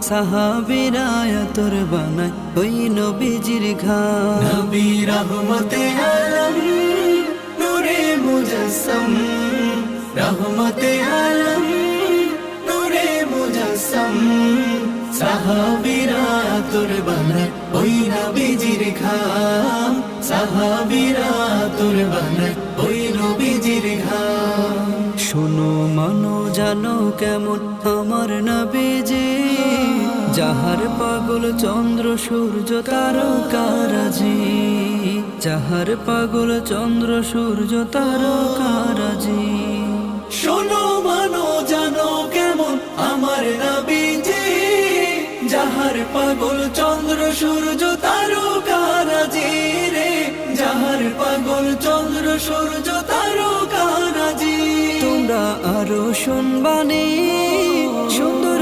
সাহাবীরা তোর বানায় ওই নবীজির ঘাম। নবী রহমতে আলম নূরে মুজাসসাম, রহমতে আলম নূরে মুজাসসাম, সাহাবীরা তোর বানায় ওই নবীজির ঘাম, সাহাবীরা তোর বানায় ওই নবীজির ঘাম। শোনো মানো জানো কেমন আমার নবীজি, যাহার পাগল চন্দ্র সূর্য তারকারাজি, যাহার পাগল চন্দ্র সূর্য তারকারাজি। শোনো মানো জানো কেমন আমার নবীজি, যাহার পাগল চন্দ্র সূর্য তারকারাজি রে, যাহার পাগল চন্দ্র সূর্য তারকারাজি। তোমরা আরো শুনবানি সুন্দর